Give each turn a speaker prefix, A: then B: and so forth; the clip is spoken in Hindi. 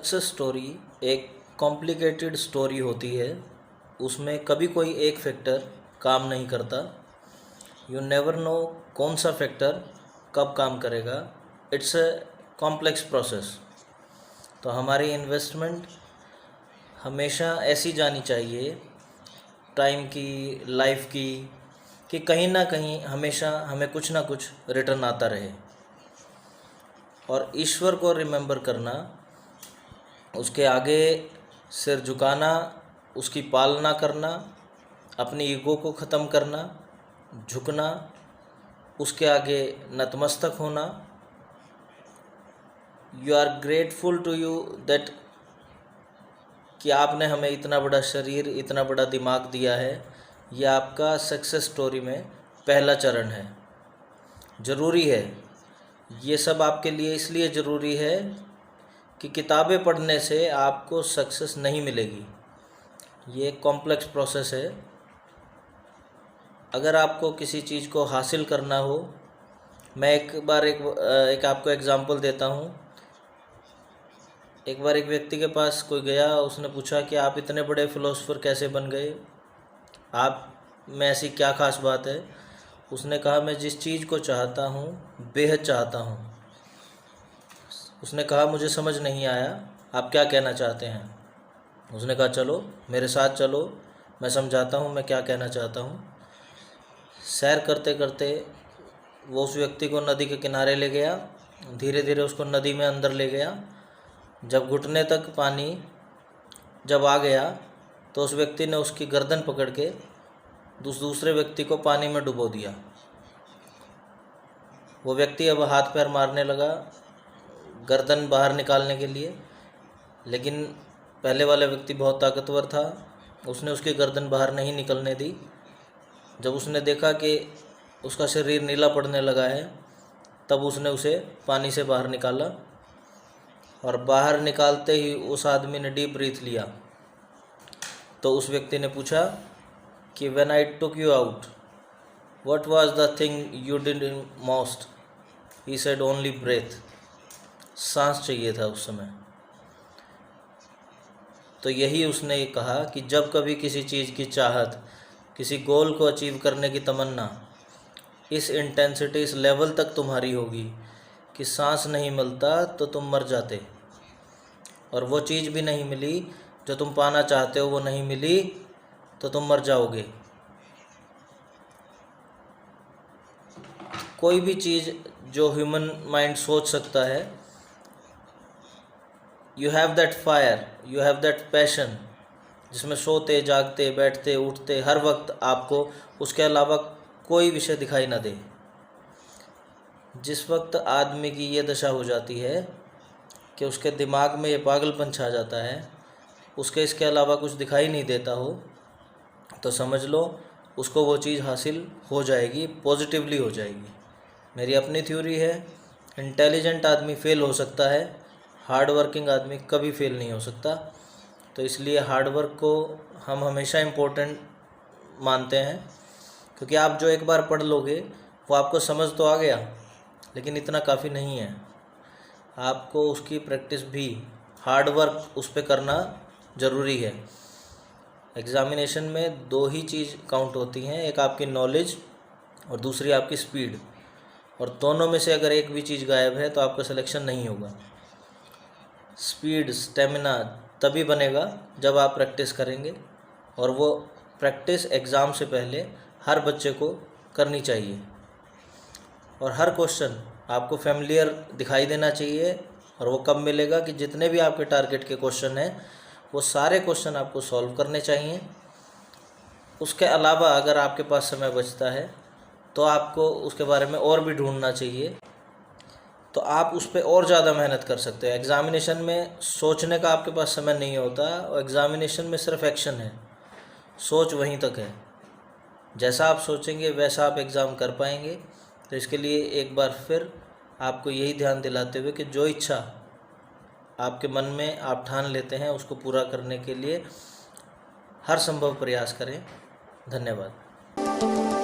A: सक्सेस स्टोरी एक कॉम्प्लिकेटेड स्टोरी होती है। उसमें कभी कोई एक फैक्टर काम नहीं करता। यू नेवर नो कौन सा फैक्टर कब काम करेगा। It's a complex process. तो हमारी इन्वेस्टमेंट हमेशा ऐसी जानी चाहिए, टाइम की, लाइफ की, कि कहीं ना कहीं हमेशा हमें कुछ ना कुछ रिटर्न आता रहे। और ईश्वर को रिमेंबर करना, उसके आगे सिर झुकाना, उसकी पालना करना, अपनी ईगो को ख़त्म करना, झुकना, उसके आगे नतमस्तक होना। You are grateful to you that कि आपने हमें इतना बड़ा शरीर, इतना बड़ा दिमाग दिया है। यह आपका सक्सेस स्टोरी में पहला चरण है। ज़रूरी है, ये सब आपके लिए इसलिए ज़रूरी है कि किताबें पढ़ने से आपको सक्सेस नहीं मिलेगी। ये एक कॉम्प्लेक्स प्रोसेस है। अगर आपको किसी चीज़ को हासिल करना हो, मैं एक आपको एग्ज़ाम्पल देता हूँ। एक बार एक व्यक्ति के पास कोई गया, उसने पूछा कि आप इतने बड़े फ़िलोसोफर कैसे बन गए, आप में ऐसी क्या ख़ास बात है। उसने कहा, मैं जिस चीज़ को चाहता हूँ बेहद चाहता हूँ। उसने कहा, मुझे समझ नहीं आया, आप क्या कहना चाहते हैं। उसने कहा, चलो मेरे साथ चलो, मैं समझाता हूँ मैं क्या कहना चाहता हूँ। सैर करते करते वो उस व्यक्ति को नदी के किनारे ले गया, धीरे धीरे उसको नदी में अंदर ले गया। जब घुटने तक पानी जब आ गया तो उस व्यक्ति ने उसकी गर्दन पकड़ के दूसरे व्यक्ति को पानी में डुबो दिया। वो व्यक्ति अब हाथ पैर मारने लगा गर्दन बाहर निकालने के लिए, लेकिन पहले वाला व्यक्ति बहुत ताकतवर था, उसने उसकी गर्दन बाहर नहीं निकलने दी। जब उसने देखा कि उसका शरीर नीला पड़ने लगा है, तब उसने उसे पानी से बाहर निकाला। और बाहर निकालते ही उस आदमी ने डीप ब्रीथ लिया। तो उस व्यक्ति ने पूछा कि when I took you out, what was the thing you did most. He said only breath. सांस चाहिए था उस समय। तो यही उसने कहा कि जब कभी किसी चीज़ की चाहत, किसी गोल को अचीव करने की तमन्ना इस इंटेंसिटी, इस लेवल तक तुम्हारी होगी कि सांस नहीं मिलता तो तुम मर जाते, और वो चीज़ भी नहीं मिली जो तुम पाना चाहते हो, वो नहीं मिली तो तुम मर जाओगे। कोई भी चीज़ जो ह्यूमन माइंड सोच सकता है, you have that fire, you have that passion, जिसमें सोते जागते बैठते उठते हर वक्त आपको उसके अलावा कोई विषय दिखाई ना दे। जिस वक्त आदमी की ये दशा हो जाती है कि उसके दिमाग में ये पागलपन छा जाता है, उसके इसके अलावा कुछ दिखाई नहीं देता हो, तो समझ लो उसको वो चीज़ हासिल हो जाएगी, पॉजिटिवली हो जाएगी। मेरी अपनी थ्योरी है, इंटेलिजेंट आदमी फेल हो सकता है, हार्ड वर्किंग आदमी कभी फेल नहीं हो सकता। तो इसलिए हार्ड वर्क को हम हमेशा इम्पोर्टेंट मानते हैं, क्योंकि आप जो एक बार पढ़ लोगे वो आपको समझ तो आ गया, लेकिन इतना काफ़ी नहीं है। आपको उसकी प्रैक्टिस भी, हार्ड वर्क उस पर करना ज़रूरी है। एग्ज़ामिनेशन में दो ही चीज़ काउंट होती हैं, एक आपकी नॉलेज और दूसरी आपकी स्पीड। और दोनों में से अगर एक भी चीज़ गायब है तो आपका सिलेक्शन नहीं होगा। स्पीड, स्टेमिना तभी बनेगा जब आप प्रैक्टिस करेंगे, और वो प्रैक्टिस एग्ज़ाम से पहले हर बच्चे को करनी चाहिए। और हर क्वेश्चन आपको फैमिलियर दिखाई देना चाहिए। और वो कब मिलेगा कि जितने भी आपके टारगेट के क्वेश्चन हैं वो सारे क्वेश्चन आपको सॉल्व करने चाहिए। उसके अलावा अगर आपके पास समय बचता है तो आपको उसके बारे में और भी ढूंढना चाहिए, तो आप उस पर और ज़्यादा मेहनत कर सकते हैं। एग्ज़ामिनेशन में सोचने का आपके पास समय नहीं होता, और एग्ज़ामिनेशन में सिर्फ एक्शन है, सोच वहीं तक है। जैसा आप सोचेंगे वैसा आप एग्ज़ाम कर पाएंगे। तो इसके लिए एक बार फिर आपको यही ध्यान दिलाते हुए कि जो इच्छा आपके मन में आप ठान लेते हैं उसको पूरा करने के लिए हर संभव प्रयास करें। धन्यवाद।